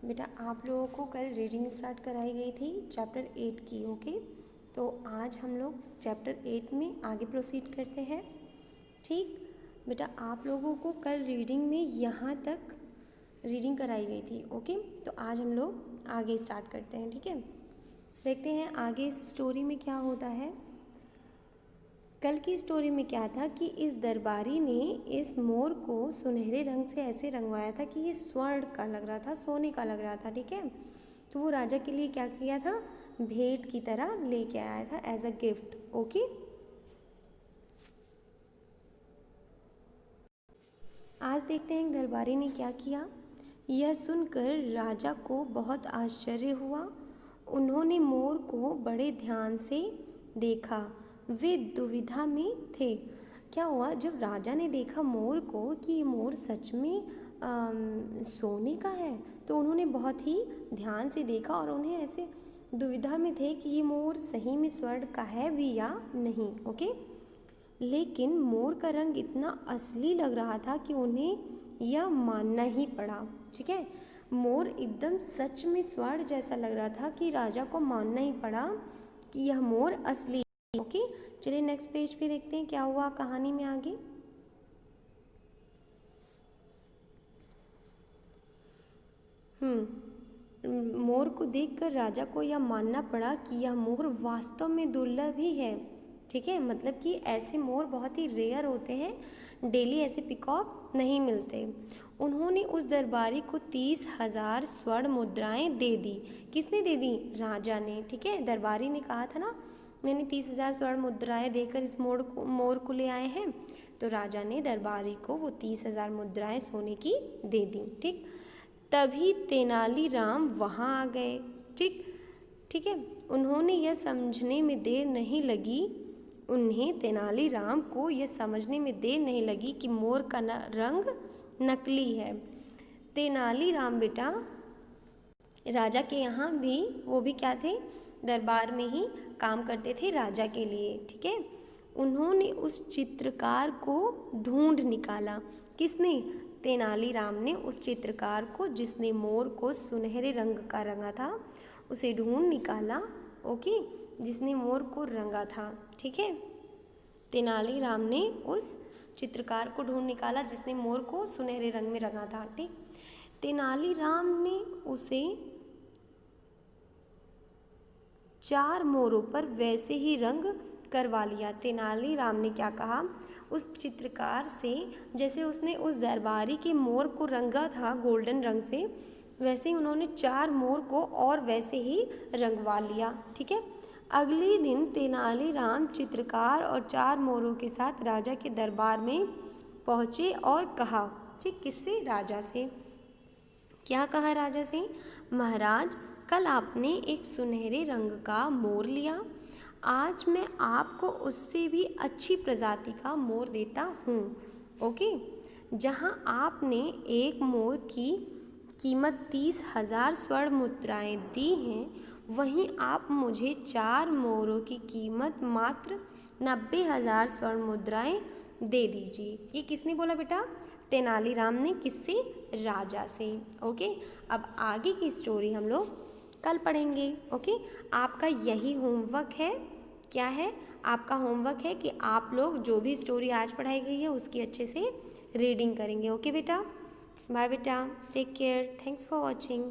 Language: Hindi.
बेटा आप लोगों को कल रीडिंग स्टार्ट कराई गई थी चैप्टर 8 की। ओके, तो आज हम लोग चैप्टर 8 में आगे प्रोसीड करते हैं। ठीक बेटा, आप लोगों को कल रीडिंग में यहाँ तक रीडिंग कराई गई थी। ओके, तो आज हम लोग आगे स्टार्ट करते हैं। ठीक है, देखते हैं आगे इस स्टोरी में क्या होता है। कल की स्टोरी में क्या था कि इस दरबारी ने इस मोर को सुनहरे रंग से ऐसे रंगवाया था कि ये स्वर्ण का लग रहा था, सोने का लग रहा था। ठीक है, तो वो राजा के लिए क्या किया था, भेंट की तरह लेके आया था एज अ गिफ्ट। ओके, आज देखते हैं दरबारी ने क्या किया। यह सुनकर राजा को बहुत आश्चर्य हुआ। उन्होंने मोर को बड़े ध्यान से देखा। वे दुविधा में थे। क्या हुआ, जब राजा ने देखा मोर को कि ये मोर सच में सोने का है, तो उन्होंने बहुत ही ध्यान से देखा और उन्हें ऐसे दुविधा में थे कि ये मोर सही में स्वर्ण का है भी या नहीं। ओके, लेकिन मोर का रंग इतना असली लग रहा था कि उन्हें यह मानना ही पड़ा। ठीक है, मोर एकदम सच में स्वर्ण जैसा लग रहा था कि राजा को मानना ही पड़ा कि यह मोर असली। ओके, चलिए नेक्स्ट पेज पे देखते हैं क्या हुआ कहानी में आगे। मोर को देखकर राजा को यह मानना पड़ा कि यह मोर वास्तव में दुर्लभ ही है। ठीक है, मतलब कि ऐसे मोर बहुत ही रेयर होते हैं, डेली ऐसे पिकॉक नहीं मिलते। उन्होंने उस दरबारी को 30,000 स्वर्ण मुद्राएं दे दी। किसने दे दी, राजा ने। ठीक है, दरबारी ने कहा था ना, मैंने 30,000 स्वर्ण मुद्राएं देकर इस मोर को ले आए हैं, तो राजा ने दरबारी को वो 30,000 मुद्राएं सोने की दे दी। ठीक, तभी तेनालीराम वहाँ आ गए। ठीक है, उन्हें यह समझने में देर नहीं लगी कि मोर का रंग नकली है। तेनालीराम बेटा राजा के यहाँ भी, वो भी क्या थे, दरबार में ही काम करते थे राजा के लिए। ठीक है, उन्होंने उस चित्रकार को ढूंढ निकाला। किसने, तेनालीराम ने उस चित्रकार को जिसने मोर को सुनहरे रंग का रंगा था, उसे ढूंढ निकाला। ओके, जिसने मोर को रंगा था। ठीक है, तेनालीराम ने उस चित्रकार को ढूंढ निकाला जिसने मोर को सुनहरे रंग में रंगा था। ठीक, तेनालीराम ने उसे 4 मोरों पर वैसे ही रंग करवा लिया। तेनालीराम ने क्या कहा उस चित्रकार से, जैसे उसने उस दरबारी के मोर को रंगा था गोल्डन रंग से, वैसे ही उन्होंने 4 मोर को और वैसे ही रंगवा लिया। ठीक है, अगले दिन तेनालीराम चित्रकार और 4 मोरों के साथ राजा के दरबार में पहुँचे और कहा, ठीक, किससे, राजा से। क्या कहा राजा से, महाराज कल आपने एक सुनहरे रंग का मोर लिया, आज मैं आपको उससे भी अच्छी प्रजाति का मोर देता हूँ। ओके, जहाँ आपने एक मोर की कीमत 30,000 स्वर्ण मुद्राएं दी हैं, वहीं आप मुझे 4 मोरों की कीमत मात्र 90,000 स्वर्ण मुद्राएं दे दीजिए। ये किसने बोला बेटा, तेनालीराम ने। किससे, राजा से। ओके, अब आगे की स्टोरी हम लोग कल पढ़ेंगे। ओके, आपका यही होमवर्क है। क्या है, आपका होमवर्क है कि आप लोग जो भी स्टोरी आज पढ़ाई गई है उसकी अच्छे से रीडिंग करेंगे। ओके बेटा, बाय बेटा, take care, thanks for watching.